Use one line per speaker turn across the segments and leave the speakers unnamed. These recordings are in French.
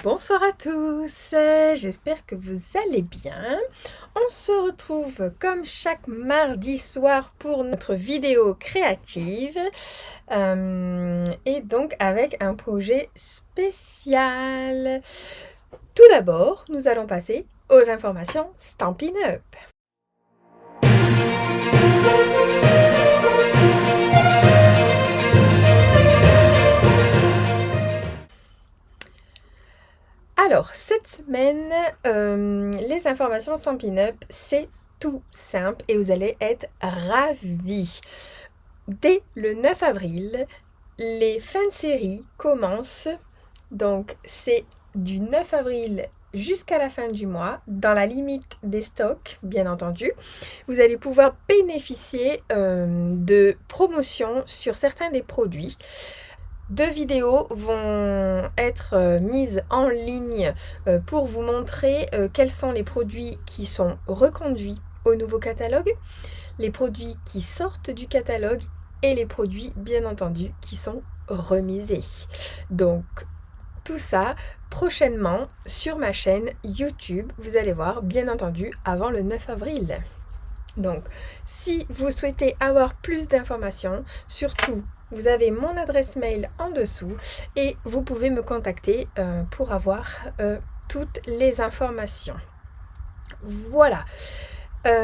Bonsoir à tous, j'espère que vous allez bien. On se retrouve comme chaque mardi soir pour notre vidéo créative et donc avec un projet spécial. Tout d'abord, nous allons passer aux informations Stampin' Up. Alors, cette semaine, les informations Stampin' Up, c'est tout simple et vous allez être ravis. Dès le 9 avril, les fins de série commencent. Donc, c'est du 9 avril jusqu'à la fin du mois, dans la limite des stocks, bien entendu. Vous allez pouvoir bénéficier de promotions sur certains des produits. 2 vidéos vont être mises en ligne pour vous montrer quels sont les produits qui sont reconduits au nouveau catalogue, les produits qui sortent du catalogue et les produits, bien entendu, qui sont remisés. Donc, tout ça prochainement sur ma chaîne YouTube. Vous allez voir, bien entendu, avant le 9 avril. Donc, si vous souhaitez avoir plus d'informations, surtout, vous avez mon adresse mail en dessous et vous pouvez me contacter pour avoir toutes les informations. Voilà.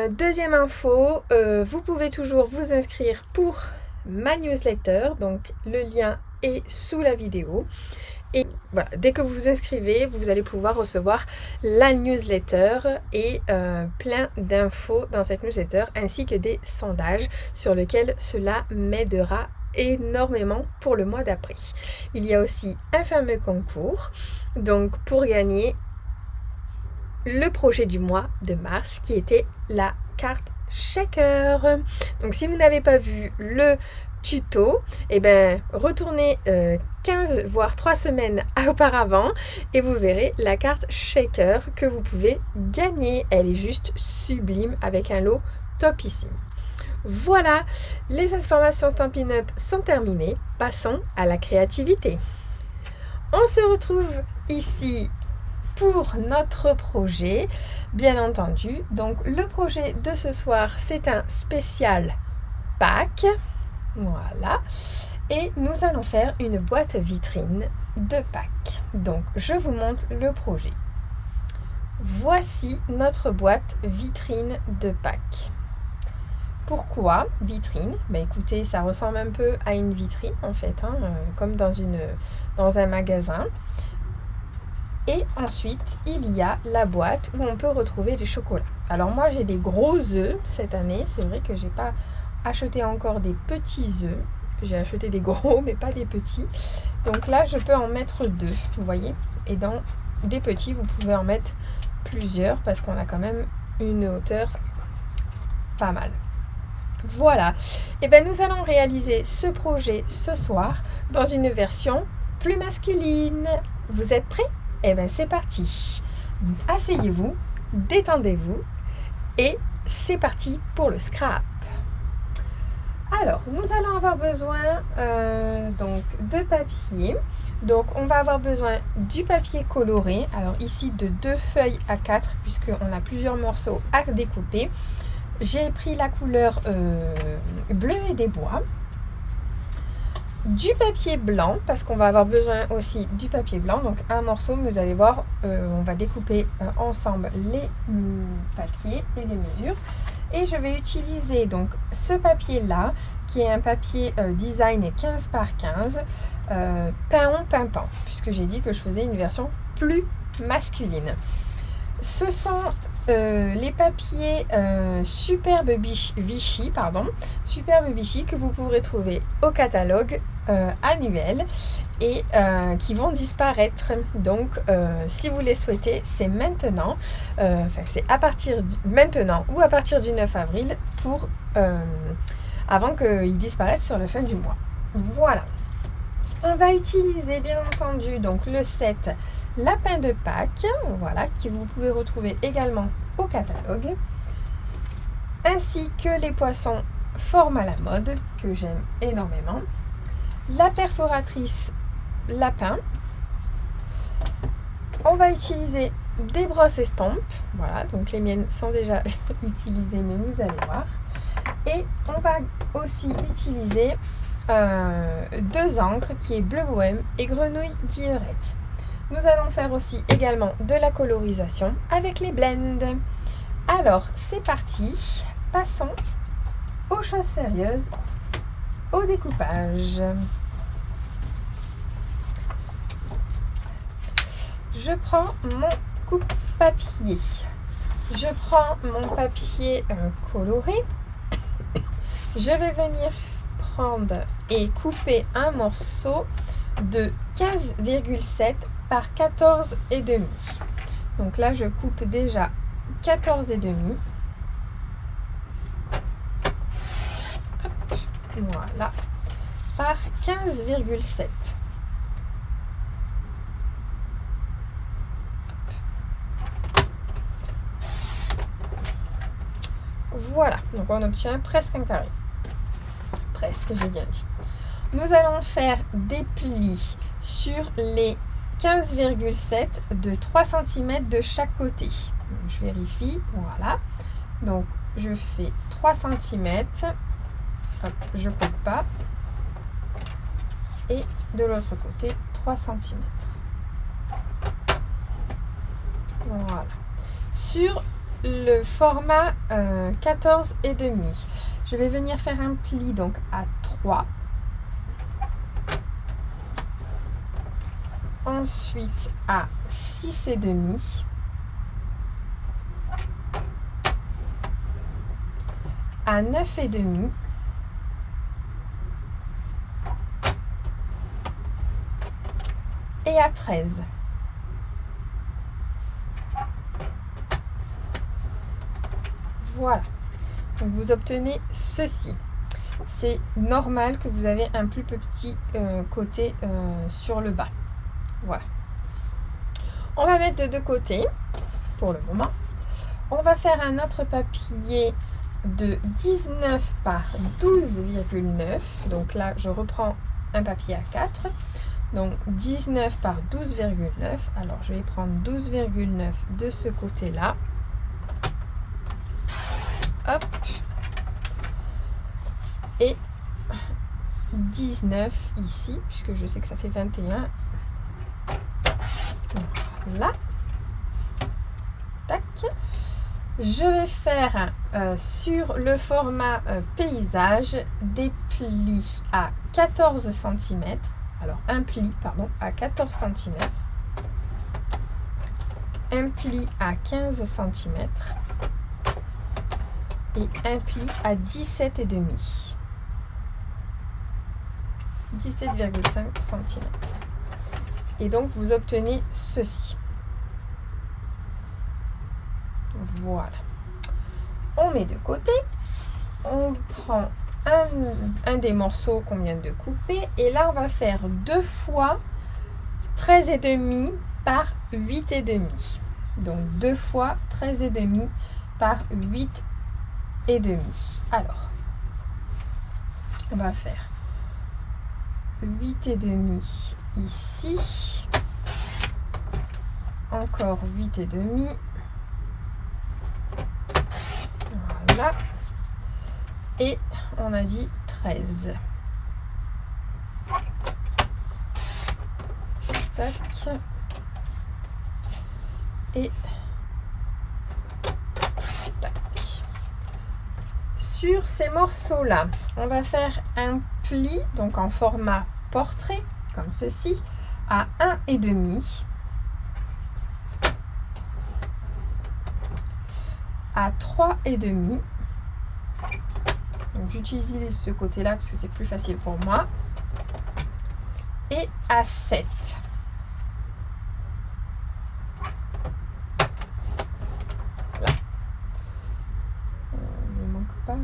Deuxième info, vous pouvez toujours vous inscrire pour ma newsletter. Donc, le lien est sous la vidéo. Et voilà, dès que vous vous inscrivez, vous allez pouvoir recevoir la newsletter et plein d'infos dans cette newsletter, ainsi que des sondages sur lesquels cela m'aidera énormément pour le mois d'après. Il y a aussi un fameux concours, donc pour gagner le projet du mois de mars qui était la carte shaker. Donc si vous n'avez pas vu le tuto, retournez 15 voire 3 semaines auparavant et vous verrez la carte shaker que vous pouvez gagner. Elle est juste sublime avec un lot topissime. Voilà, les informations Stampin' Up sont terminées. Passons à la créativité. On se retrouve ici pour notre projet, bien entendu. Donc le projet de ce soir, c'est un spécial Pâques. Voilà. Et nous allons faire une boîte vitrine de Pâques. Donc je vous montre le projet. Voici notre boîte vitrine de Pâques. Pourquoi vitrine? Écoutez, ça ressemble un peu à une vitrine en fait, comme dans un magasin. Et ensuite, il y a la boîte où on peut retrouver des chocolats. Alors moi, j'ai des gros œufs cette année. C'est vrai que j'ai pas acheté encore des petits œufs. J'ai acheté des gros, mais pas des petits. Donc là, je peux en mettre 2, vous voyez. Et dans des petits, vous pouvez en mettre plusieurs parce qu'on a quand même une hauteur pas mal. Voilà. Et nous allons réaliser ce projet ce soir dans une version plus masculine. Vous êtes prêts? C'est parti. Asseyez-vous, détendez-vous et c'est parti pour le scrap. Alors, nous allons avoir besoin de papier. Donc, on va avoir besoin du papier coloré. Alors ici, de 2 feuilles A4 puisqu'on a plusieurs morceaux à découper. J'ai pris la couleur bleu et des bois. Du papier blanc, parce qu'on va avoir besoin aussi du papier blanc. Donc un morceau, vous allez voir, on va découper ensemble les papiers et les mesures. Et je vais utiliser donc ce papier-là, qui est un papier design 15 par 15, peint pimpant, puisque j'ai dit que je faisais une version plus masculine. Ce sont les papiers Superbe Vichy que vous pourrez trouver au catalogue annuel et qui vont disparaître. Donc si vous les souhaitez, c'est maintenant, c'est à partir maintenant ou à partir du 9 avril pour avant qu'ils disparaissent sur la fin du mois. Voilà. On va utiliser bien entendu donc le set Lapin de Pâques, voilà, qui vous pouvez retrouver également au catalogue, ainsi que les poissons forme à la mode, que j'aime énormément, la perforatrice lapin, On va utiliser des brosses estampes. Voilà, donc les miennes sont déjà utilisées, mais vous allez voir. Et on va aussi utiliser 2 encres qui est Bleu Bohème et Grenouille Guillerette. Nous allons faire aussi également de la colorisation avec les blends. Alors, c'est parti. Passons aux choses sérieuses, au découpage. Je prends mon coupe-papier. Je prends mon papier coloré. Je vais venir prendre et couper un morceau de 15,7 par 14,5. Donc là, je coupe déjà 14,5. Voilà, par 15,7. Voilà, donc on obtient presque un carré. Presque, j'ai bien dit. Nous allons faire des plis sur les 15,7 de 3 cm de chaque côté. Donc, je vérifie, voilà. Donc, je fais 3 cm. Hop, je coupe pas. Et de l'autre côté, 3 cm. Voilà. Sur le format 14,5, je vais venir faire un pli donc à 3. Ensuite à 6,5. À 9,5. Et à 13. Voilà. Donc vous obtenez ceci. C'est normal que vous avez un plus petit côté sur le bas. Voilà. On va mettre de deux côtés pour le moment. On va faire un autre papier de 19 par 12,9. Donc là, je reprends un papier à 4. Donc 19 par 12,9. Alors, je vais prendre 12,9 de ce côté-là. Hop. Et 19 ici, puisque je sais que ça fait 21. Voilà. Tac. Je vais faire sur le format paysage des plis à 14 cm. Alors un pli, pardon, à 14 cm. Un pli à 15 cm. Et un pli à 17,5. 17,5 cm. Et donc vous obtenez ceci. Voilà. On met de côté. On prend un des morceaux qu'on vient de couper. Et là, on va faire 2 fois 13,5 par 8,5. Donc 2 fois 13,5 par 8,5. Alors, on va faire 8,5 ici. Encore 8,5. Voilà. Et on a dit 13. Tac. Et tac. Sur ces morceaux-là, on va faire un pli, donc en format portrait, comme ceci, à 1,5. À 3,5. Donc j'utilise ce côté-là parce que c'est plus facile pour moi. Et à 7. Là. Il ne manque pas.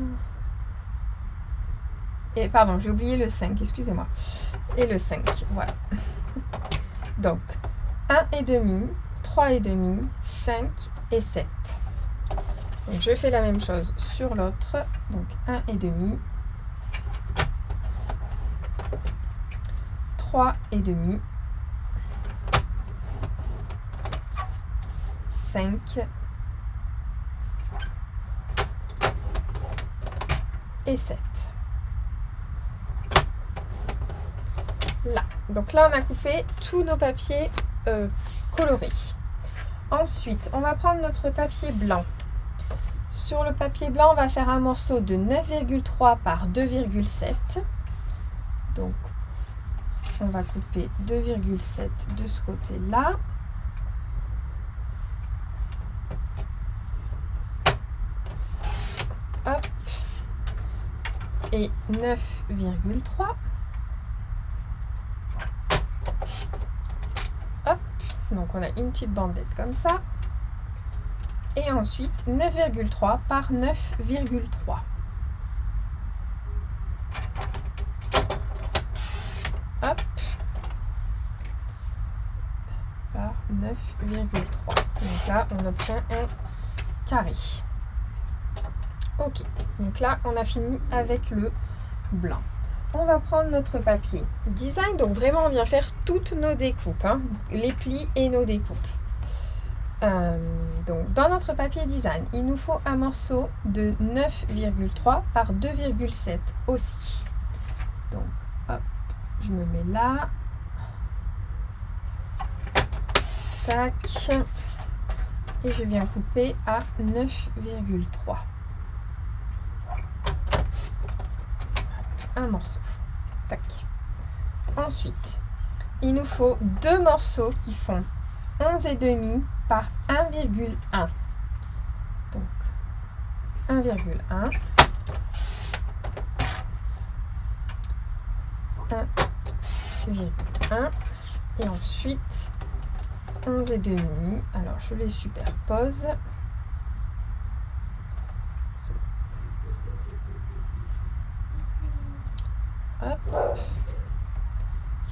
Et pardon, j'ai oublié le 5, excusez-moi. Et le 5, voilà. Donc 1,5, 3,5, 5 et 7. Donc je fais la même chose sur l'autre, donc 1,5, 3,5 5 et 7. Là. Donc là, on a coupé tous nos papiers colorés. Ensuite, on va prendre notre papier blanc. Sur le papier blanc, on va faire un morceau de 9,3 par 2,7. Donc, on va couper 2,7 de ce côté-là. Hop. Et 9,3. Hop. Donc, on a une petite bandelette comme ça. Et ensuite, 9,3 par 9,3. Hop. Par 9,3. Donc là, on obtient un carré. Ok. Donc là, on a fini avec le blanc. On va prendre notre papier design. Donc vraiment, on vient faire toutes nos découpes, hein, les plis et nos découpes. Donc dans notre papier design, il nous faut un morceau de 9,3 par 2,7 aussi. Donc hop, je me mets là. Tac. Et je viens couper à 9,3. Un morceau. Tac. Ensuite, il nous faut deux morceaux qui font 11,5 par 1,1. Donc 1,1. 1,1. Et ensuite 11,5. Alors je les superpose. Hop.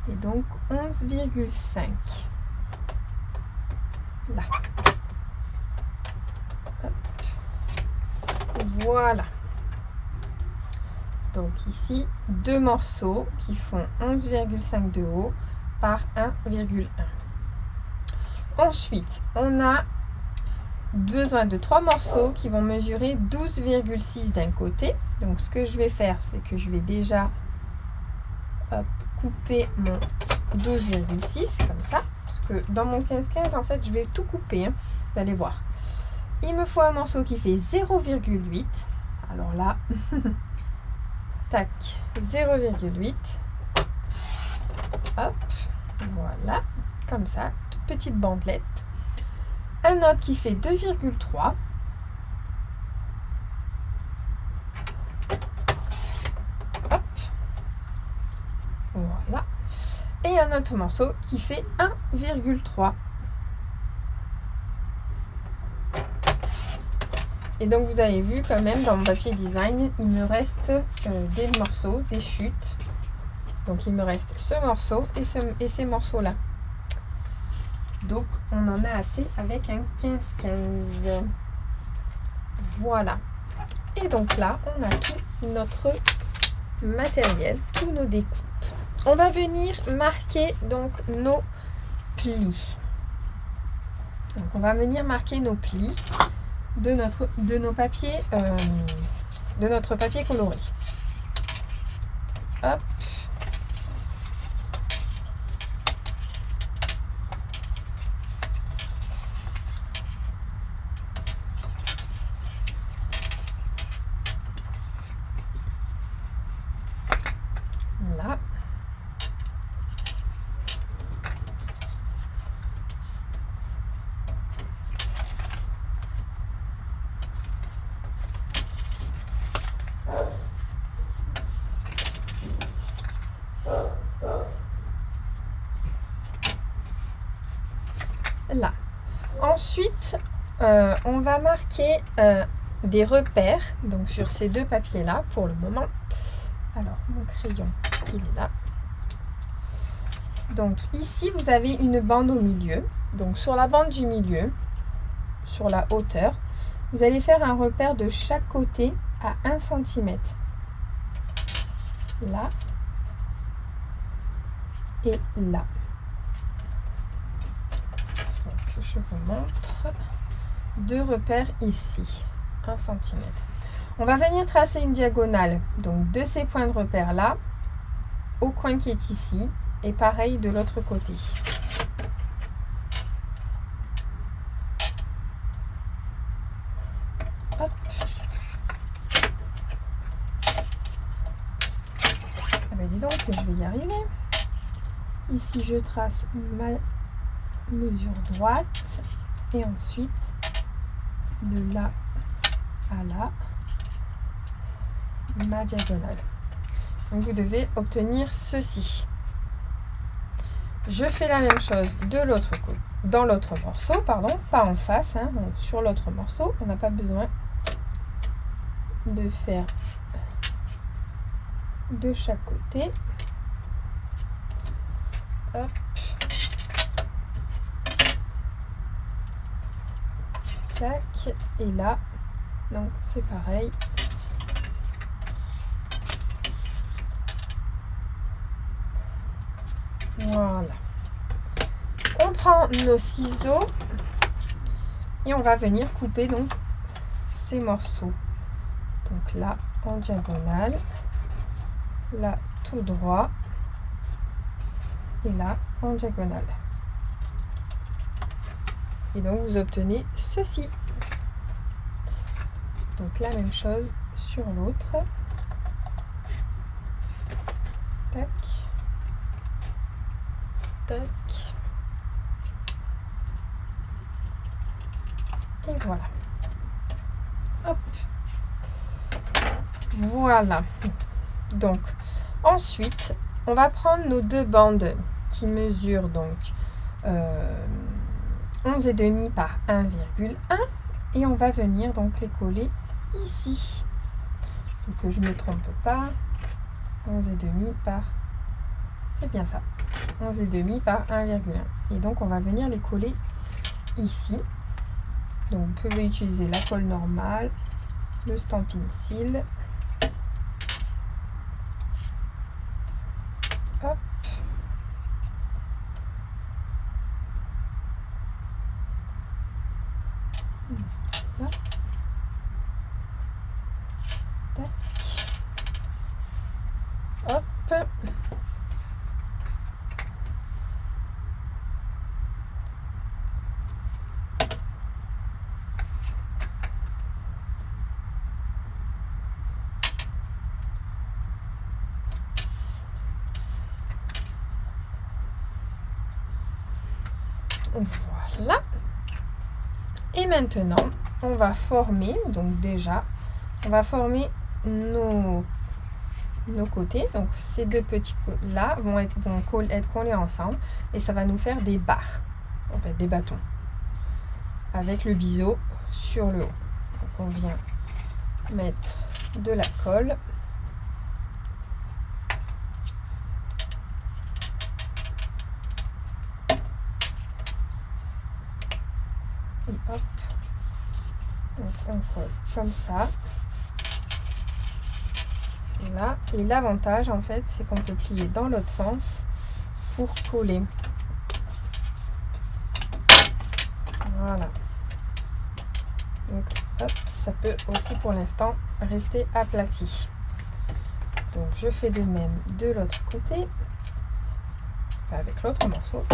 Et donc 11,5. Là. Hop. Voilà. Donc ici, deux morceaux qui font 11,5 de haut par 1,1. Ensuite, on a besoin de trois morceaux qui vont mesurer 12,6 d'un côté. Donc ce que je vais faire, c'est que je vais déjà couper mon 12,6 comme ça. Parce que dans mon 15-15, en fait, je vais tout couper. Hein, vous allez voir. Il me faut un morceau qui fait 0,8. Alors là, tac, 0,8. Hop, voilà, comme ça, toute petite bandelette. Un autre qui fait 2,3. Hop, voilà. Et un autre morceau qui fait 1,3. Et donc vous avez vu quand même dans mon papier design, il me reste des morceaux, des chutes. Donc il me reste ce morceau et ces morceaux-là. Donc on en a assez avec un 15-15. Voilà. Et donc là, on a tout notre matériel, tous nos découpes. On va venir marquer donc nos plis. Donc on va venir marquer nos plis de notre papier coloré. Hop. Là. Là. Ensuite, on va marquer des repères donc sur ces deux papiers là pour le moment. Alors mon crayon il est là. Donc ici vous avez une bande au milieu. Donc sur la bande du milieu, sur la hauteur, vous allez faire un repère de chaque côté à 1 cm. Là et là. Donc je vous montre. 2 repères ici, 1 cm. On va venir tracer une diagonale, donc de ces points de repère là, au coin qui est ici, et pareil de l'autre côté. Hop. Ah ben dis donc que je vais y arriver. Ici je trace ma mesure droite et ensuite de là à là ma diagonale. Donc vous devez obtenir ceci. Je fais la même chose de l'autre côté, dans l'autre morceau, pardon, pas en face, hein, donc sur l'autre morceau, on n'a pas besoin de faire de chaque côté. Hop. Tac, et là, donc c'est pareil. Voilà. On prend nos ciseaux et on va venir couper donc ces morceaux. Donc là en diagonale, là tout droit et là en diagonale. Et donc vous obtenez ceci. Donc la même chose sur l'autre. Tac. Tac. Et voilà. Hop. Voilà. Donc, ensuite, on va prendre nos 2 bandes qui mesurent donc 11,5 par 1,1 et on va venir donc les coller ici. Donc que je ne me trompe pas. 11,5 par... C'est bien ça. 11,5 par 1,1. Et donc, on va venir les coller ici. Donc, vous pouvez utiliser la colle normale, le Stampin' Seal. Hop. Là. Tac. Hop. Voilà. Et maintenant, on va former, donc déjà, on va former nos côtés. Donc ces 2 petits là vont être collés ensemble et ça va nous faire des barres, en fait des bâtons, avec le biseau sur le haut. Donc on vient mettre de la colle. Et hop, donc on colle comme ça. Là, et l'avantage en fait, c'est qu'on peut plier dans l'autre sens pour coller. Voilà. Donc hop, ça peut aussi pour l'instant rester aplati. Donc je fais de même de l'autre côté, enfin avec l'autre morceau.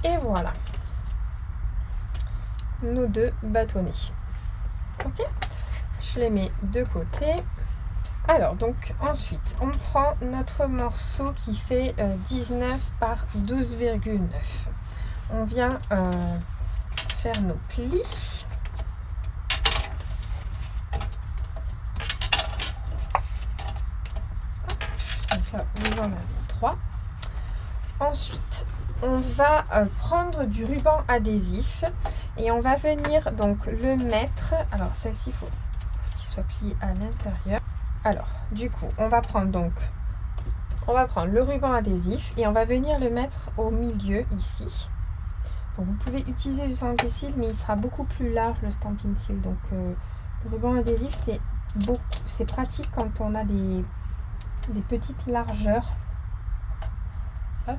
Et voilà nos 2 bâtonnets. Ok, je les mets de côté. Alors donc ensuite on prend notre morceau qui fait 19 par 12,9. On vient faire nos plis. Donc là vous en avez 3. Ensuite, on va prendre du ruban adhésif et on va venir donc le mettre. Alors, celle-ci, il faut qu'il soit plié à l'intérieur. Alors, du coup, on va prendre donc on va prendre le ruban adhésif et on va venir le mettre au milieu ici. Donc vous pouvez utiliser du Stampin' Seal, mais il sera beaucoup plus large le Stampin' Seal. Donc le ruban adhésif, c'est pratique quand on a des petites largeurs. Hop,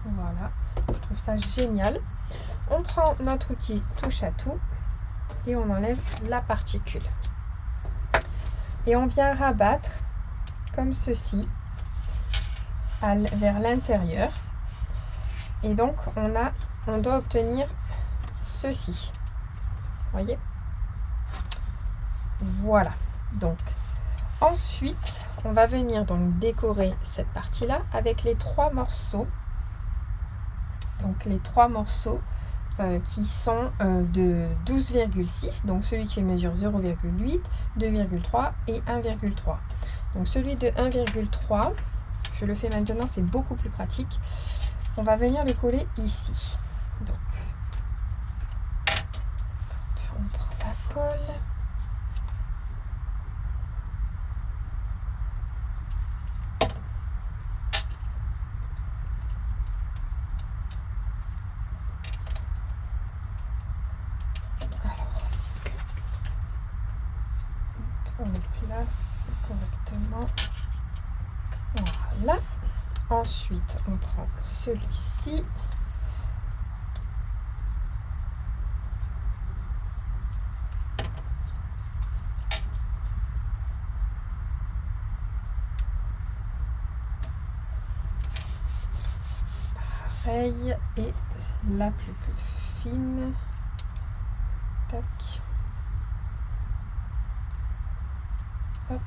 voilà, je trouve ça génial. On prend notre outil touche à tout et on enlève la particule. Et on vient rabattre comme ceci vers l'intérieur. Et donc on doit obtenir ceci. Voyez? Voilà. Donc ensuite, on va venir donc décorer cette partie-là avec les 3 morceaux. Donc les 3 morceaux qui sont de 12,6, donc celui qui mesure 0,8, 2,3 et 1,3. Donc celui de 1,3, je le fais maintenant, c'est beaucoup plus pratique. On va venir le coller ici. Donc, on prend la colle. On le place correctement. Voilà. Ensuite, on prend celui-ci. Pareil. Et la plus fine. Tac. Hop.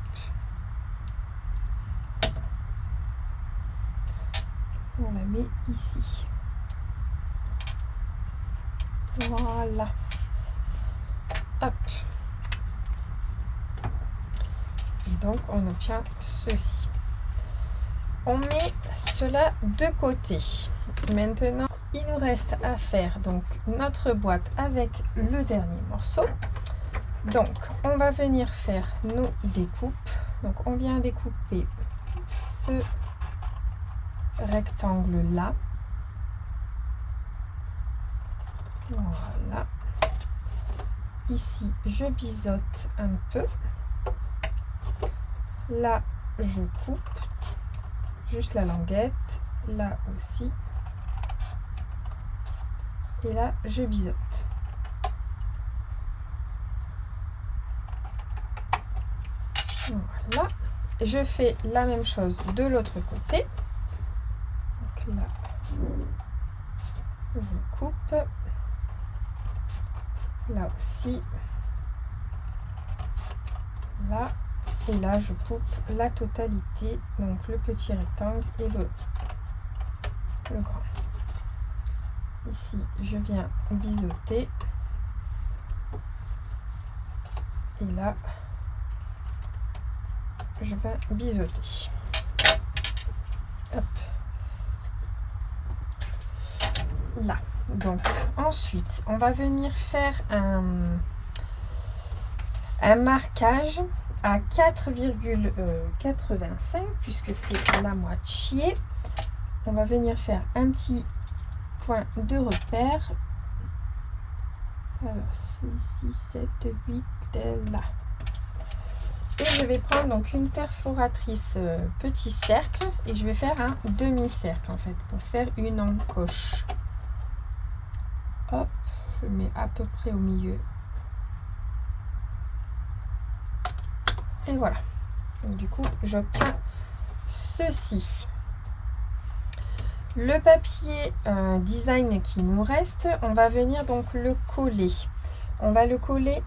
On la met ici. Voilà. Hop. Et donc on obtient ceci. On met cela de côté. Maintenant, il nous reste à faire donc notre boîte avec le dernier morceau. Donc, on va venir faire nos découpes. Donc, on vient découper ce rectangle-là. Voilà. Ici, je biseaute un peu. Là, je coupe juste la languette. Là aussi. Et là, je biseaute. Voilà. Je fais la même chose de l'autre côté. Donc là, je coupe. Là aussi. Là. Et là, je coupe la totalité. Donc le petit rectangle et le grand. Ici, je viens biseauter. Et là, je vais biseauter. Hop. Là. Donc, ensuite, on va venir faire un marquage à 4,85 puisque c'est la moitié. On va venir faire un petit point de repère. Alors, 6, 7, 8, là. Et je vais prendre donc une perforatrice petit cercle et je vais faire un demi-cercle en fait pour faire une encoche. Hop, je mets à peu près au milieu. Et voilà. Donc, du coup, j'obtiens ceci. Le papier design qui nous reste, on va venir donc le coller. On va le coller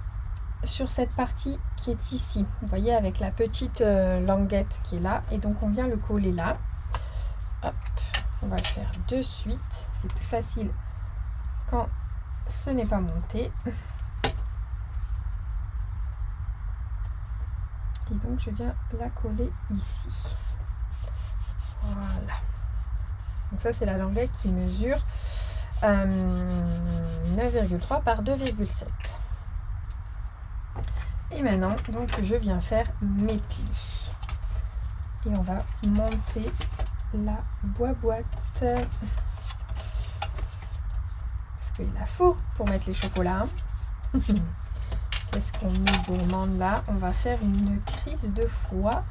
sur cette partie qui est ici. Vous voyez avec la petite languette qui est là. Et donc, on vient le coller là. Hop, on va le faire de suite. C'est plus facile quand ce n'est pas monté. Et donc, je viens la coller ici. Voilà. Donc ça, c'est la languette qui mesure 9,3 par 2,7. Et maintenant, donc, je viens faire mes plis. Et on va monter la boîte. Parce qu'il la faut pour mettre les chocolats. Qu'est-ce qu'on est gourmande là? On va faire une crise de foie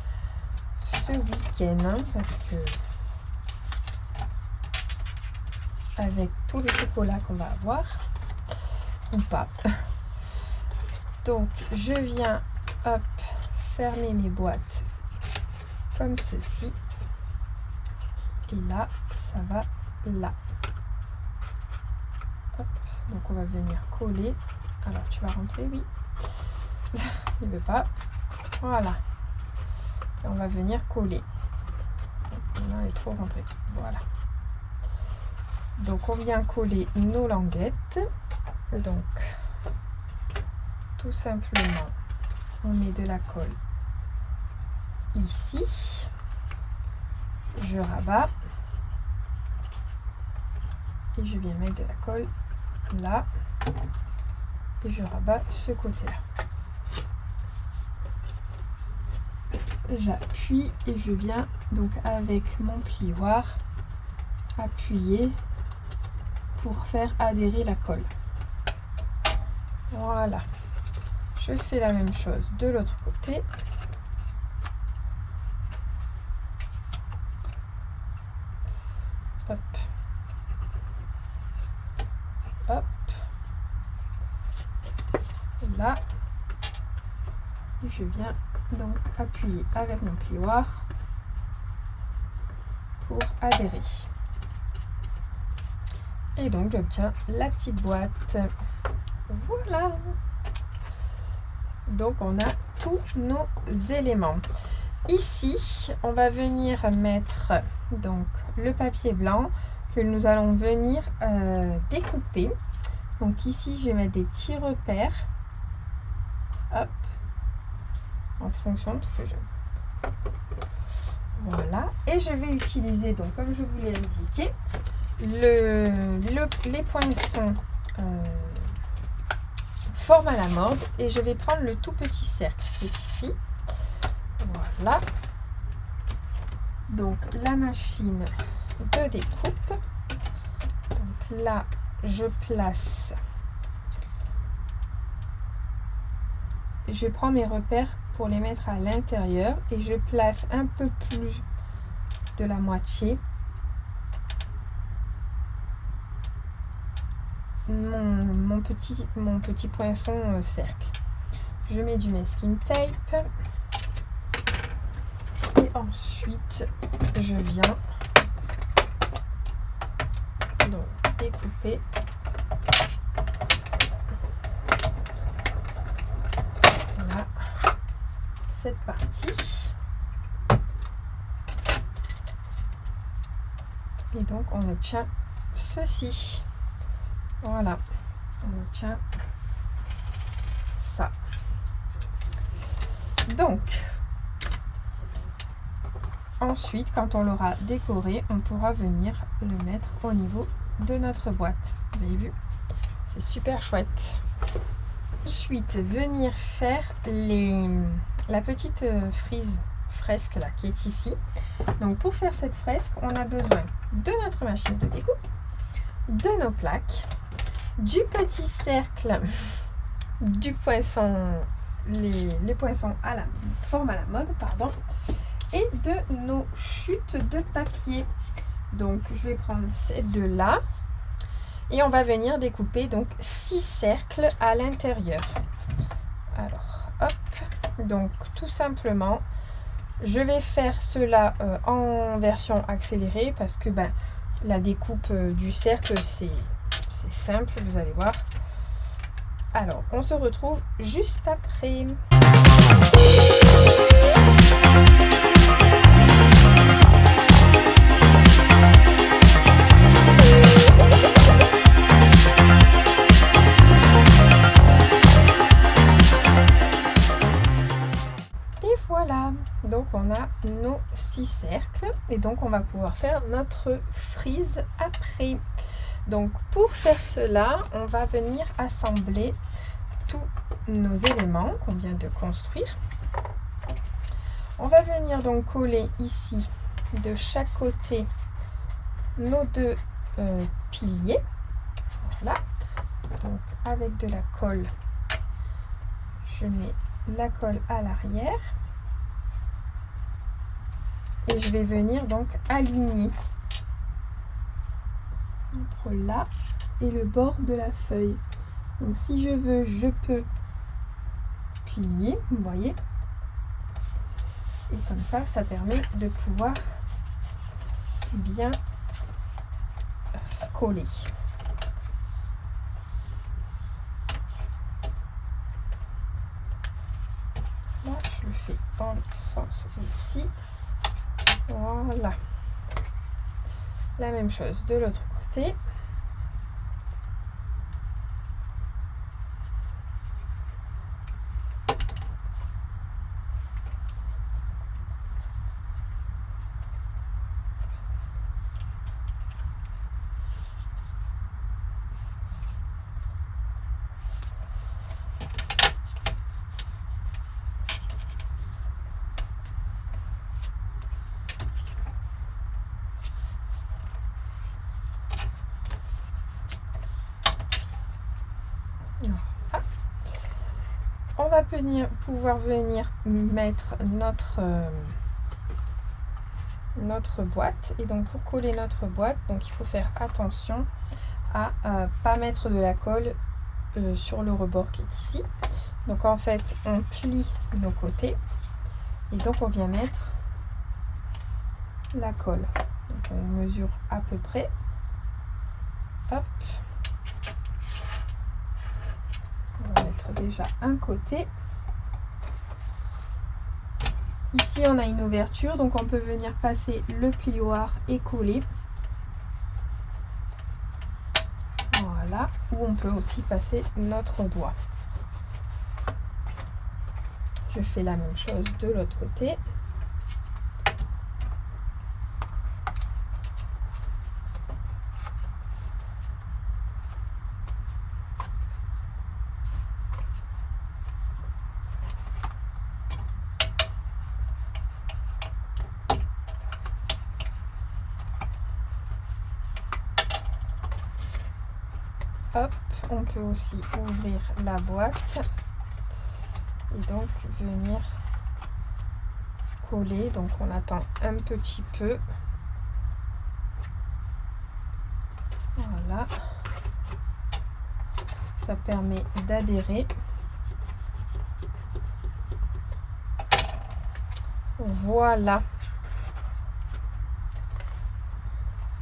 ce week-end. Parce que avec tout le chocolat qu'on va avoir, ou pas. Donc je viens hop fermer mes boîtes comme ceci. Et là, ça va là. Hop. Donc on va venir coller. Alors tu vas rentrer, oui. Il veut pas. Voilà. Et on va venir coller. Non, elle est trop rentrée. Voilà. Donc on vient coller nos languettes. Donc tout simplement, on met de la colle ici. Je rabats. Et je viens mettre de la colle là. Et je rabats ce côté-là. J'appuie et je viens donc avec mon plioir appuyer pour faire adhérer la colle. Voilà. Je fais la même chose de l'autre côté. Hop. Hop. Là. Et je viens donc appuyer avec mon plioir pour adhérer. Et donc j'obtiens la petite boîte. Voilà. Donc on a tous nos éléments. Ici, on va venir mettre donc le papier blanc que nous allons venir découper. Donc ici, je vais mettre des petits repères. Hop. En fonction, parce que je... Voilà. Et je vais utiliser, donc comme je vous l'ai indiqué, les poinçons forme à la mode. Et je vais prendre le tout petit cercle qui est ici. Voilà. Donc la machine de découpe. Donc là, je place. Je prends mes repères pour les mettre à l'intérieur et je place un peu plus de la moitié mon petit poinçon cercle. Je mets du masking tape et ensuite je viens donc découper là cette partie et donc on obtient ceci. Voilà, on obtient ça. Donc ensuite, quand on l'aura décoré, on pourra venir le mettre au niveau de notre boîte. Vous avez vu, c'est super chouette. Ensuite, venir faire la petite fresque là qui est ici. Donc pour faire cette fresque, on a besoin de notre machine de découpe, de nos plaques, du petit cercle, du poinçon, les poinçons à la forme à la mode, pardon, et de nos chutes de papier. Donc je vais prendre ces deux là et on va venir découper donc 6 cercles à l'intérieur. Alors hop, donc tout simplement je vais faire cela en version accélérée parce que la découpe du cercle c'est simple, vous allez voir. Alors on se retrouve juste après. Voilà, donc on a nos 6 cercles et donc on va pouvoir faire notre frise après. Donc pour faire cela, on va venir assembler tous nos éléments qu'on vient de construire. On va venir donc coller ici de chaque côté nos deux piliers. Voilà. Donc avec de la colle, je mets la colle à l'arrière. Et je vais venir donc aligner entre là et le bord de la feuille. Donc si je veux, je peux plier, vous voyez. Et comme ça, ça permet de pouvoir bien coller. Là, je le fais dans l'autre sens aussi. Voilà. La même chose de l'autre côté. On va pouvoir venir mettre notre boîte. Et donc pour coller notre boîte, donc il faut faire attention à pas mettre de la colle sur le rebord qui est ici. Donc en fait, on plie nos côtés et donc on vient mettre la colle. Donc on mesure à peu près. Hop. On va mettre déjà un côté. Ici, on a une ouverture, donc on peut venir passer le plioir et coller. Voilà, ou on peut aussi passer notre doigt. Je fais la même chose de l'autre côté. Hop, on peut aussi ouvrir la boîte et donc venir coller. Donc on attend un petit peu. Voilà. Ça permet d'adhérer. Voilà.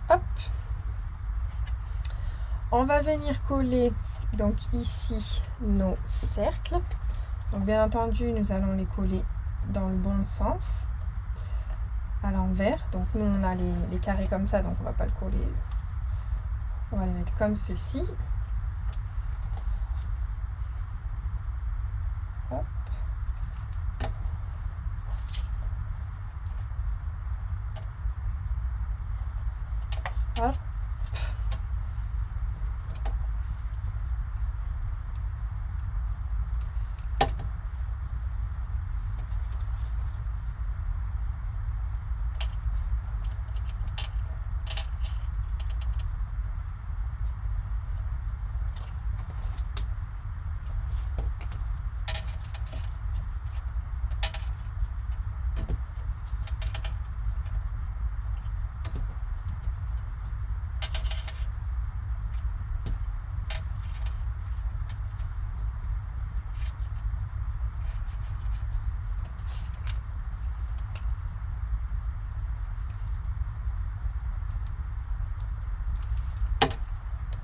Hop. On va venir coller donc ici nos cercles. Donc bien entendu, nous allons les coller dans le bon sens, à l'envers. Donc nous on a les carrés comme ça, donc on va pas le coller. On va les mettre comme ceci. Hop. Hop.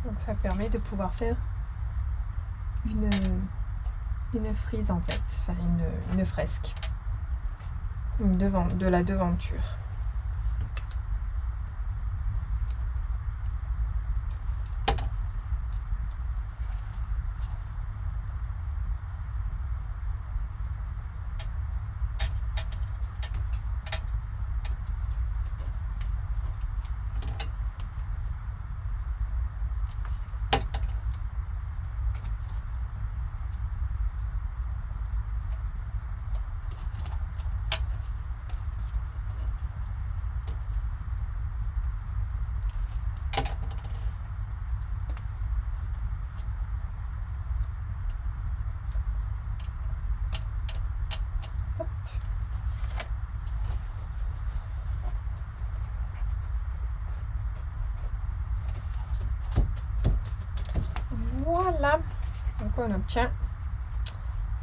Donc ça permet de pouvoir faire une frise en fait, enfin une fresque, de la devanture. on obtient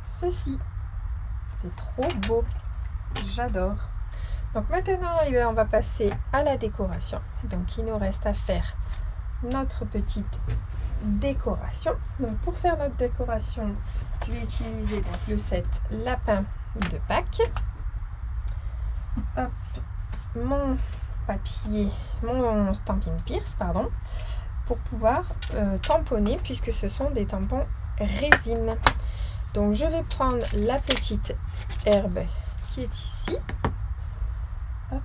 ceci. C'est trop beau. J'adore. Donc maintenant, on va passer à la décoration. Donc il nous reste à faire notre petite décoration. Donc pour faire notre décoration, je vais utiliser donc le set lapin de Pâques. Hop, mon papier, mon Stampin' Pierce, pardon, pour pouvoir tamponner puisque ce sont des tampons résine. Donc je vais prendre la petite herbe qui est ici. Hop,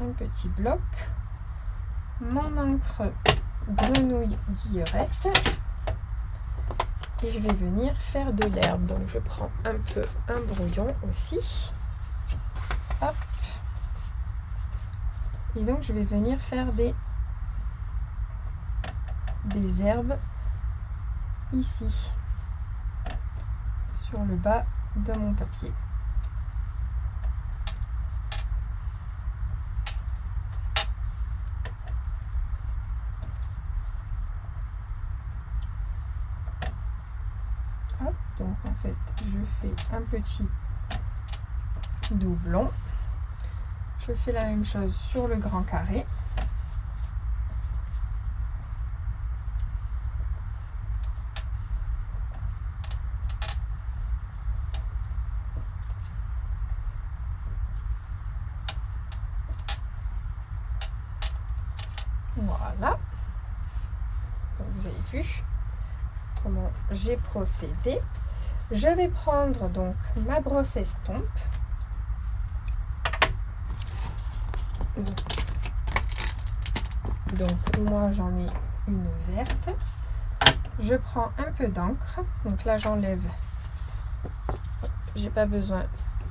un petit bloc. Mon encre grenouille guillerette. Et je vais venir faire de l'herbe. Donc je prends un peu un brouillon aussi. Hop. Et donc je vais venir faire des herbes ici, sur le bas de mon papier. Hop, donc en fait je fais un petit doublon. Je fais la même chose sur le grand carré. Voilà. Donc vous avez vu comment j'ai procédé. Je vais prendre donc ma brosse estompe. Donc moi j'en ai une verte. Je prends un peu d'encre. Donc là j'enlève. J'ai pas besoin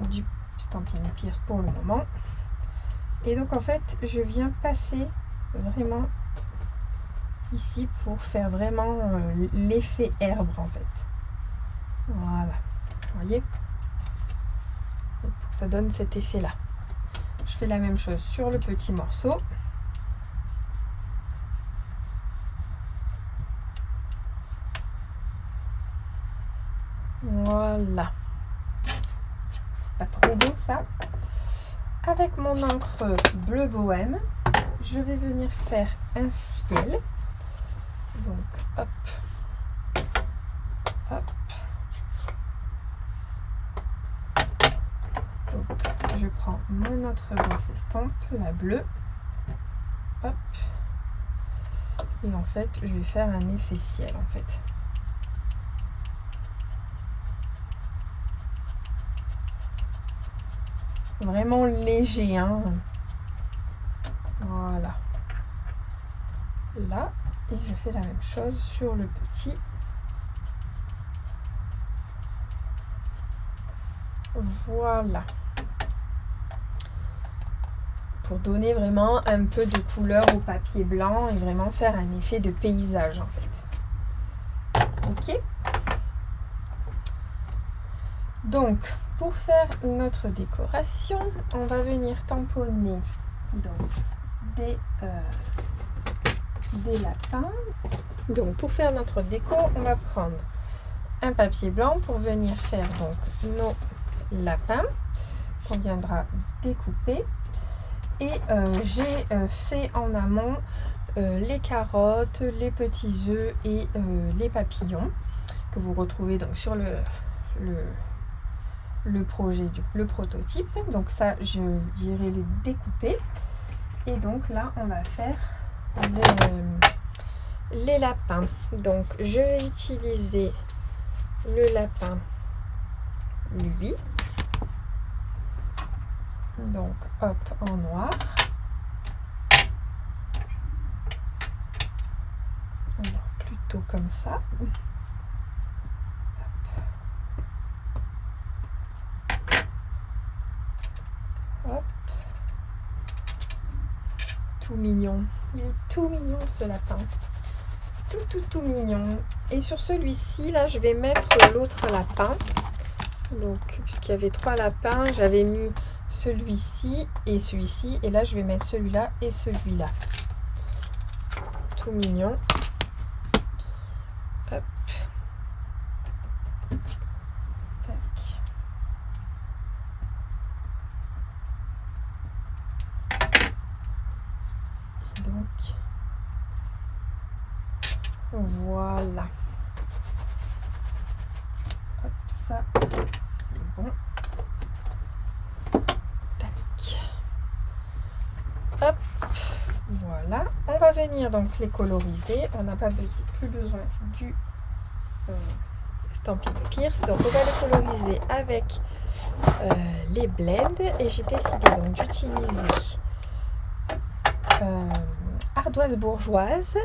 du Stampin' Pierce pour le moment. Et donc en fait je viens passer vraiment ici pour faire vraiment l'effet herbe en fait. Voilà. Vous voyez? Et pour que ça donne cet effet là. Je fais la même chose sur le petit morceau. Voilà. C'est pas trop beau ça. Avec mon encre bleu bohème, je vais venir faire un ciel. Donc hop. Hop. Donc je prends mon autre brosse estompe, la bleue. Hop. Et en fait, je vais faire un effet ciel en fait. Vraiment léger, hein. Voilà. Là, et je fais la même chose sur le petit. Voilà. Pour donner vraiment un peu de couleur au papier blanc et vraiment faire un effet de paysage en fait. Ok. Donc, pour faire notre décoration, on va venir tamponner donc des lapins. Donc, pour faire notre déco, on va prendre un papier blanc pour venir faire donc nos lapins qu'on viendra découper. Et j'ai fait en amont les carottes, les petits œufs et les papillons que vous retrouvez donc sur le projet, le prototype. Donc ça, je dirais les découper. Et donc là, on va faire les lapins. Donc je vais utiliser le lapin lui. Donc hop, en noir. Alors plutôt comme ça. Hop. Tout mignon. Il est tout mignon ce lapin. Tout mignon. Et sur celui-ci, là, je vais mettre l'autre lapin. Donc, puisqu'il y avait 3 lapins, j'avais mis celui-ci et celui-ci. Et là, je vais mettre celui-là et celui-là. Tout mignon. Hop. Donc, voilà. Hop, ça, c'est bon. Tac. Hop, voilà. On va venir donc les coloriser. On n'a pas plus besoin du Stampin' Pierce. Donc, on va les coloriser avec les blends. Et j'ai décidé donc d'utiliser ardoise bourgeoise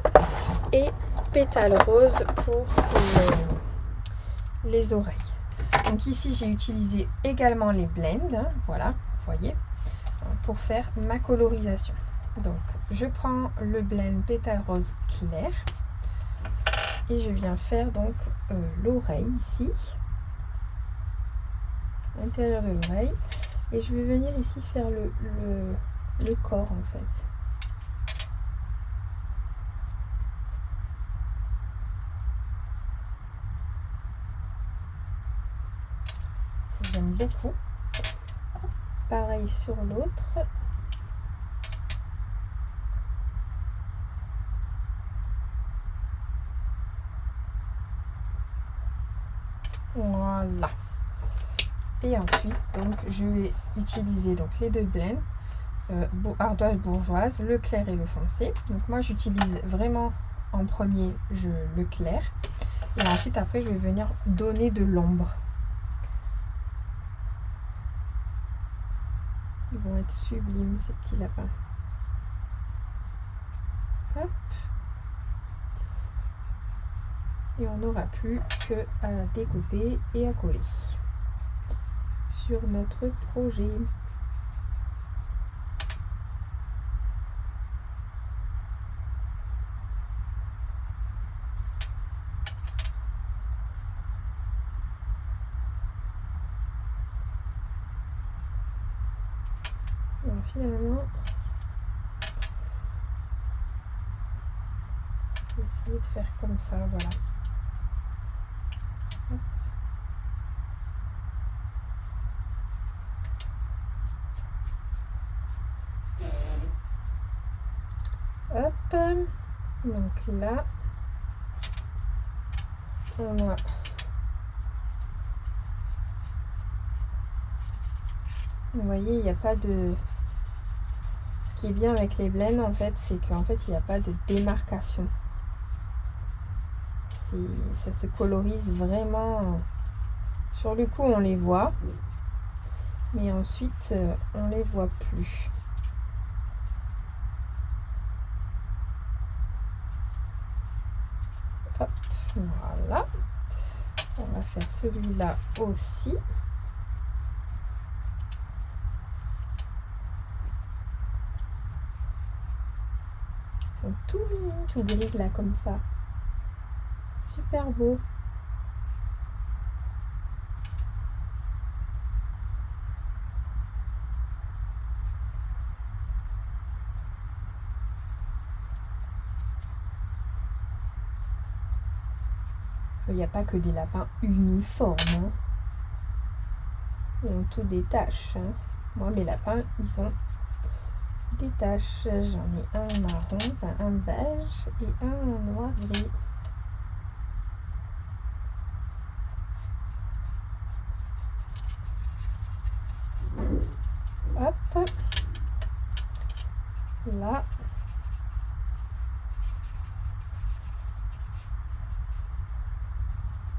et pétales roses pour les oreilles. Donc ici j'ai utilisé également les blends, hein, voilà, vous voyez, pour faire ma colorisation. Donc je prends le blend pétale rose clair et je viens faire donc l'oreille ici, l'intérieur de l'oreille, et je vais venir ici faire le corps en fait. J'aime beaucoup. Pareil sur l'autre. Voilà. Et ensuite, donc, je vais utiliser donc les deux blends, ardoise bourgeoise, le clair et le foncé. Donc moi, j'utilise vraiment en premier le clair. Et ensuite, après, je vais venir donner de l'ombre. Ils vont être sublimes, ces petits lapins. Hop. Et on n'aura plus qu'à découper et à coller sur notre projet. Alors, finalement, je vais essayer de faire comme ça, voilà. Hop, donc là, on a vous voyez, il n'y a pas de... Ce qui est bien avec les blends, en fait, c'est qu'en fait, il n'y a pas de démarcation. Ça se colorise vraiment. Sur le coup, on les voit, mais ensuite, on les voit plus. Hop, voilà. On va faire celui-là aussi. Ils sont tout mignons, tout gris là, comme ça. Super beau. Il n'y a pas que des lapins uniformes. Hein. Ils ont tous des taches. Hein. Moi, mes lapins, ils ont des taches. J'en ai un marron, enfin un beige et un noir gris. Hop. Là.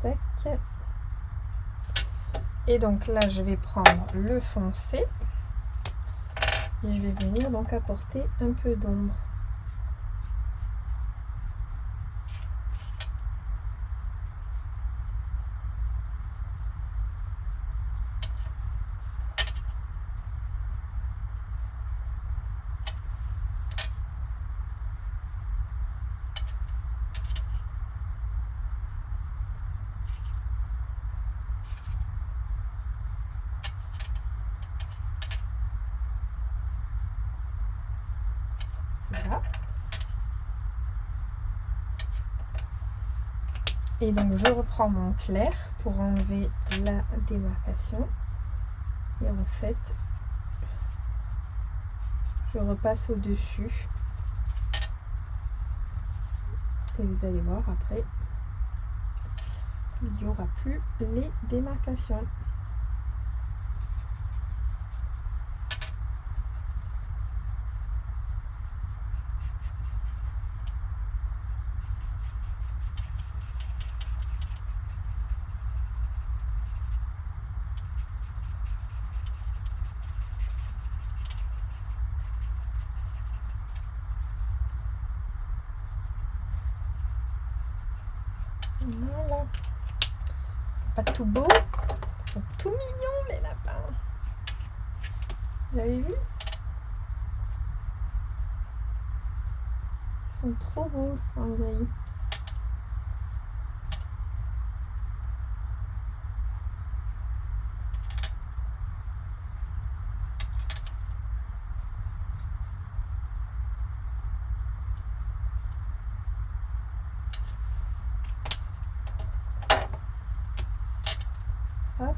Tac. Et donc là, je vais prendre le foncé. Et je vais venir donc apporter un peu d'ombre. Voilà. Et donc je reprends mon clair pour enlever la démarcation. Et en fait, je repasse au-dessus Et vous allez voir après, il n'y aura plus les démarcations. Voilà. Pas tout beau, ils sont tout mignons les lapins. Vous avez vu? Ils sont trop beaux en gris. Hop.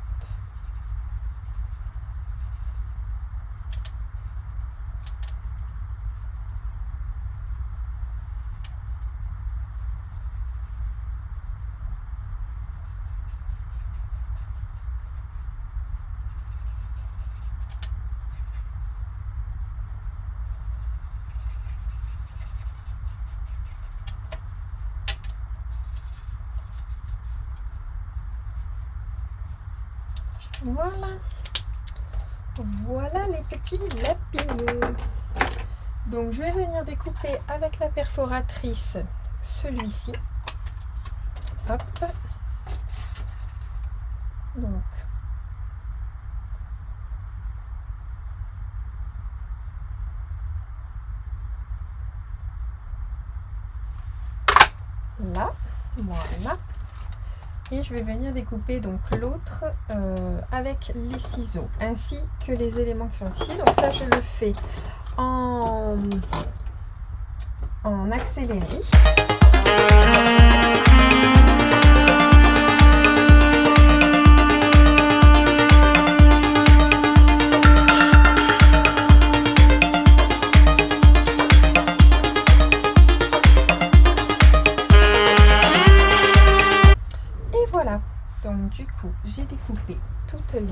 Voilà. Voilà les petits lapinous. Donc je vais venir découper avec la perforatrice celui-ci. Hop. Donc là, voilà. Et je vais venir découper donc l'autre avec les ciseaux, ainsi que les éléments qui sont ici. Donc ça, je le fais en accéléré. Voilà, donc du coup j'ai découpé toutes les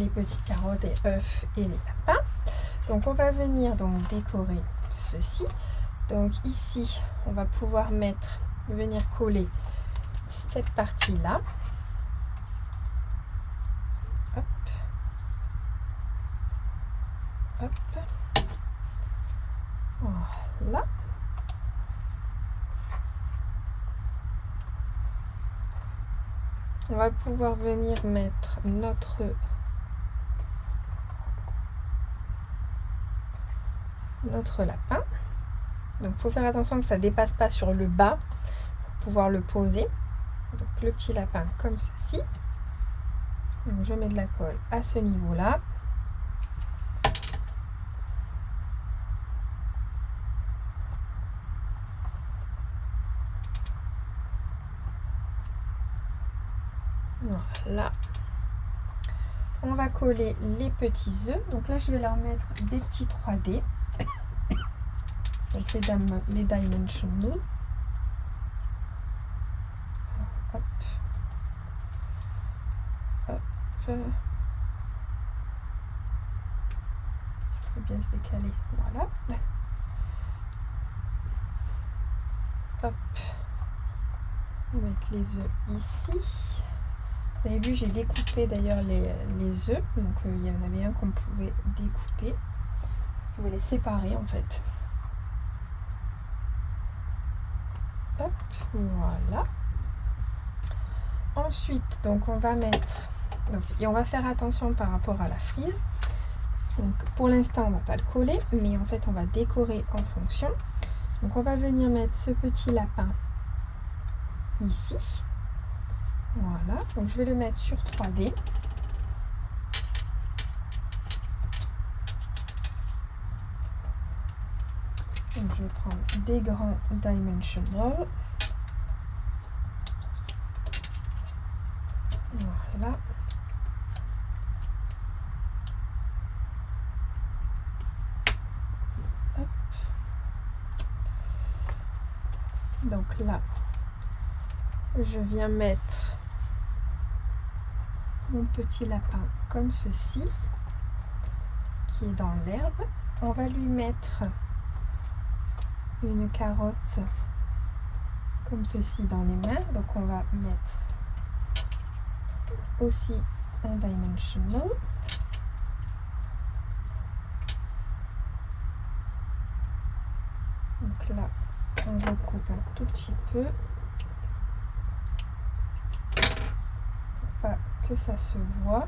petites carottes et œufs et les lapins. Donc on va venir donc décorer ceci. Donc ici on va pouvoir venir coller cette partie là. Hop, hop, voilà. On va pouvoir venir mettre notre lapin. Donc il faut faire attention que ça ne dépasse pas sur le bas pour pouvoir le poser. Donc le petit lapin comme ceci. Donc je mets de la colle à ce niveau-là. Voilà. On va coller les petits œufs. Donc là, je vais leur mettre des petits 3D. Donc les dimensional. Hop. Hop. Ça peut bien se décaler. Voilà. Hop. On va mettre les œufs ici. Vous avez vu, j'ai découpé d'ailleurs les œufs. Donc il y en avait un qu'on pouvait découper. Vous pouvez les séparer en fait. Hop, voilà. Ensuite, donc on va mettre... et on va faire attention par rapport à la frise. Donc pour l'instant, on ne va pas le coller, mais en fait, on va décorer en fonction. Donc on va venir mettre ce petit lapin ici. Voilà, donc je vais le mettre sur 3D. Donc je vais prendre des grands dimensional. Voilà. Hop. Donc là, je viens mettre mon petit lapin comme ceci, qui est dans l'herbe. On va lui mettre une carotte comme ceci dans les mains. Donc on va mettre aussi un dimensional. Donc là, on recoupe un tout petit peu pour pas que ça se voit.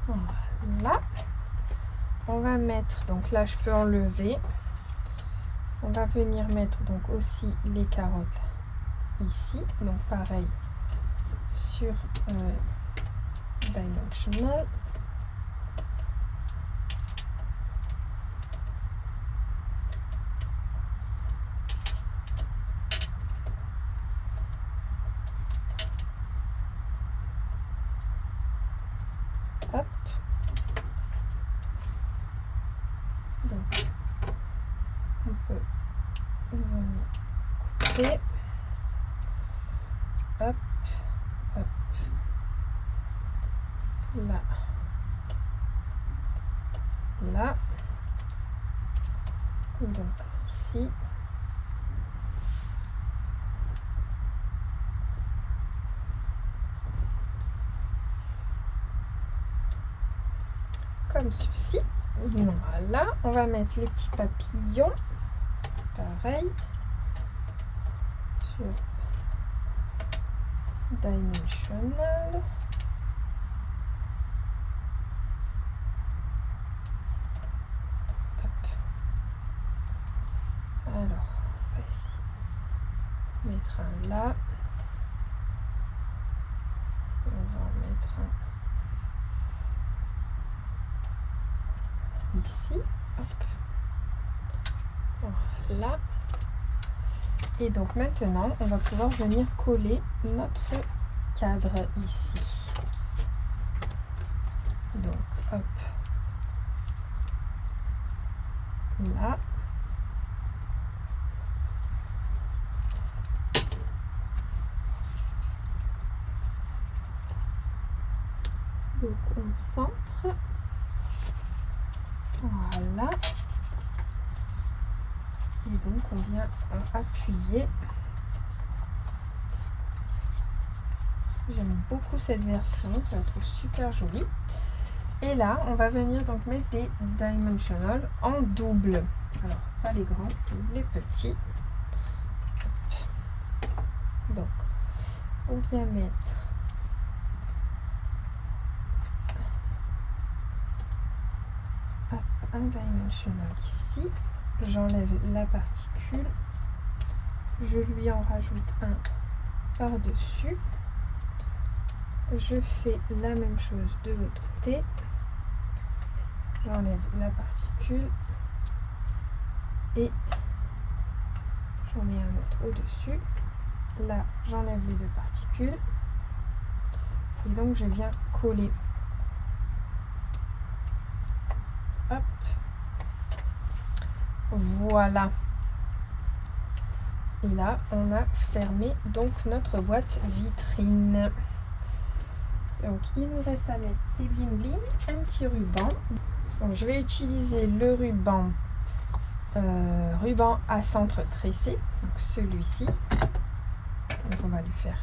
Voilà. On va mettre, donc là je peux enlever. On va venir mettre donc aussi les carottes ici, donc pareil sur dimensional. Hop. Donc on peut venir couper. Hop, hop, là, là, et donc ici, comme ceci. Voilà, on va mettre les petits papillons, pareil, sur dimensional. Hop. Alors, on va essayer de mettre un là. On va en mettre un ici. Hop. Voilà. Et donc maintenant, on va pouvoir venir coller notre cadre ici. Donc, hop. Là. Donc, on centre. Voilà. Et donc, on vient appuyer. J'aime beaucoup cette version, je la trouve super jolie. Et là, on va venir donc mettre des dimensional en double. Alors, pas les grands, les petits. Donc, on vient mettre un dimensional ici. J'enlève la particule. Je lui en rajoute un par-dessus. Je fais la même chose de l'autre côté. J'enlève la particule et j'en mets un autre au-dessus. Là, j'enlève les deux particules et donc je viens coller. Hop. Voilà. Et là, on a fermé donc notre boîte vitrine. Donc, il nous reste à mettre des bling bling, un petit ruban. Donc, je vais utiliser le ruban à centre tressé, donc celui-ci. Donc, on va lui faire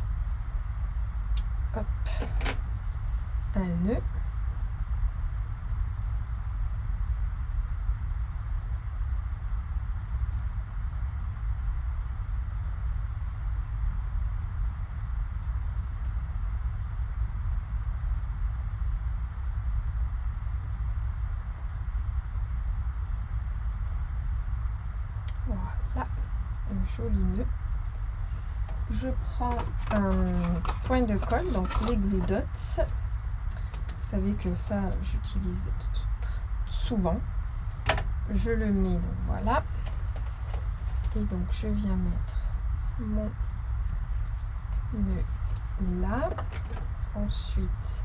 hop, un nœud. Voilà, un joli nœud. Je prends un point de colle, donc les glue dots. Vous savez que ça, j'utilise souvent. Je le mets, donc voilà. Et donc, je viens mettre mon nœud là. Ensuite,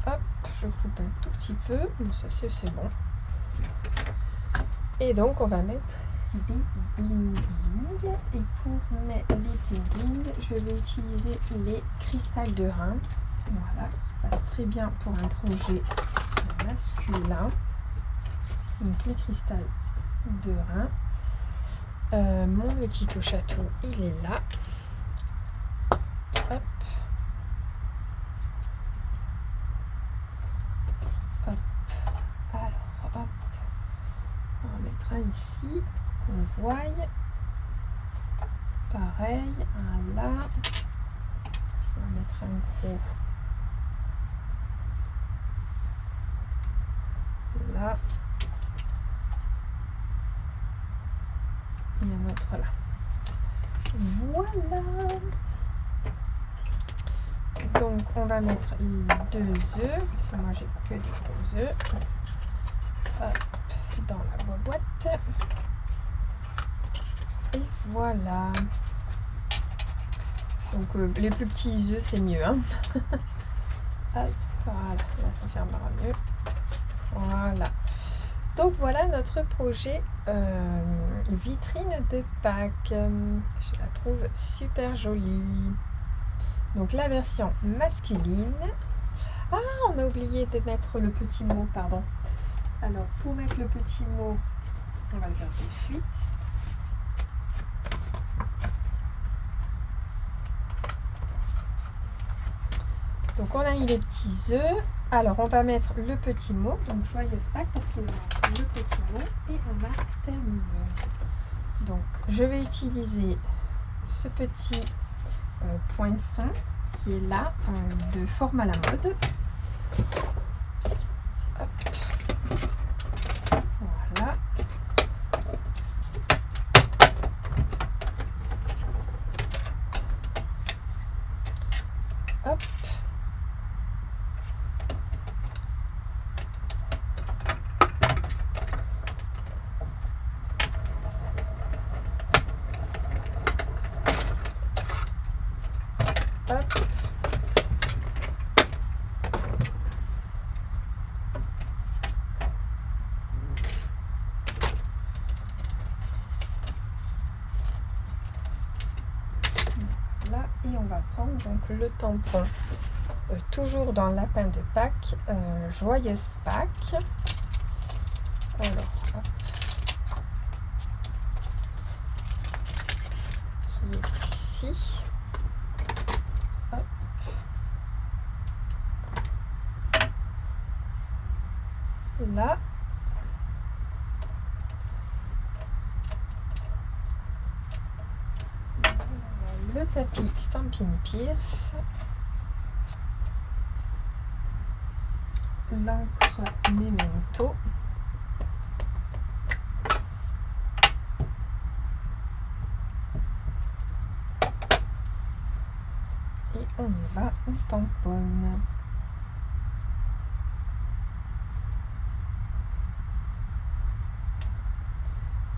hop, je coupe un tout petit peu. Ça, c'est bon. Et donc, on va mettre des bling bling. Et pour mettre les bling bling, je vais utiliser les cristals de rein. Voilà, qui passe très bien pour un projet masculin. Donc les cristals de rein. Mon petit touche à tout, il est là. Hop. Hop. Alors, hop. On va mettre un ici, qu'on voie. Pareil, un là. On va mettre un gros là. Et un autre là. Voilà. Donc on va mettre les 2 œufs, parce que moi j'ai que des gros œufs. Hop, dans la boîte. Et voilà. Donc les plus petits œufs c'est mieux. Hein. Hop, voilà, là ça fermera mieux. Voilà. Donc voilà notre projet vitrine de Pâques. Je la trouve super jolie. Donc la version masculine. Ah, on a oublié de mettre le petit mot, pardon. Alors pour mettre le petit mot, on va le faire tout de suite. Donc on a mis les petits œufs. Alors on va mettre le petit mot, donc joyeuse Pâques parce qu'il manque le petit mot et on va terminer. Donc je vais utiliser ce petit poinçon qui est là de forme à la mode. Hop. Voilà. Hop. Hop. Là, et on va prendre donc le tampon, toujours dans le lapin de Pâques, joyeuse Pâques. Alors, hop. Qui est ici. Hop. Là. Le tapis Stampin' Pierce. L'encre Memento. Et on y va, on tamponne.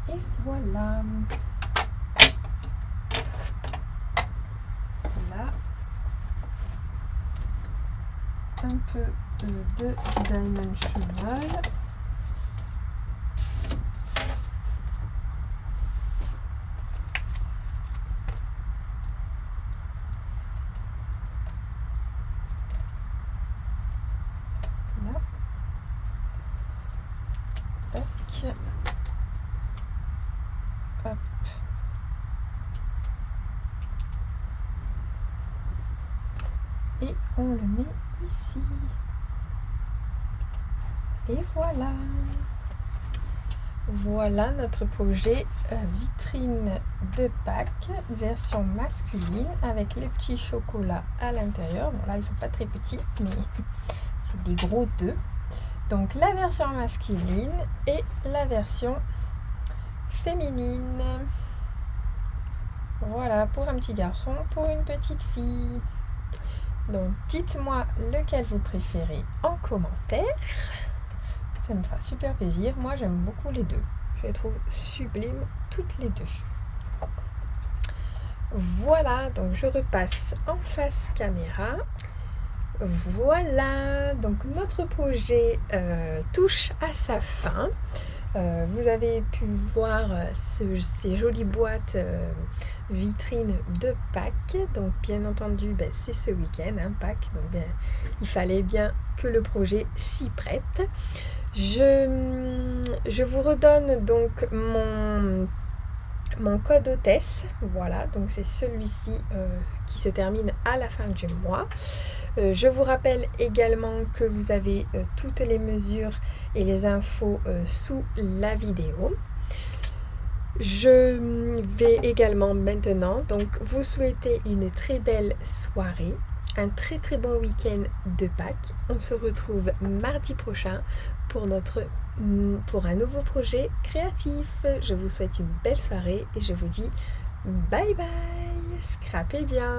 Et voilà. Là, un peu de Diamond Chenol. Là. Tac. Hop. Et on le met ici. Et voilà. Voilà notre projet vitrine de Pâques, version masculine, avec les petits chocolats à l'intérieur. Bon là ils sont pas très petits, mais c'est des gros 2. Donc la version masculine et la version féminine. Voilà, pour un petit garçon, pour une petite fille. Donc dites-moi lequel vous préférez en commentaire. Ça me fera super plaisir. Moi j'aime beaucoup les 2. Je les trouve sublimes toutes les 2. Voilà, donc je repasse en face caméra. Voilà, donc notre projet touche à sa fin. Vous avez pu voir ces jolies boîtes vitrines de Pâques. Donc bien entendu, c'est ce week-end, Pâques. Donc il fallait bien que le projet s'y prête. Je vous redonne donc mon code hôtesse. Voilà, donc c'est celui-ci qui se termine à la fin du mois. Je vous rappelle également que vous avez toutes les mesures et les infos sous la vidéo. Je vais également maintenant donc vous souhaiter une très belle soirée, un très très bon week-end de Pâques. On se retrouve mardi prochain pour un nouveau projet créatif. Je vous souhaite une belle soirée et je vous dis bye bye, scrapez bien.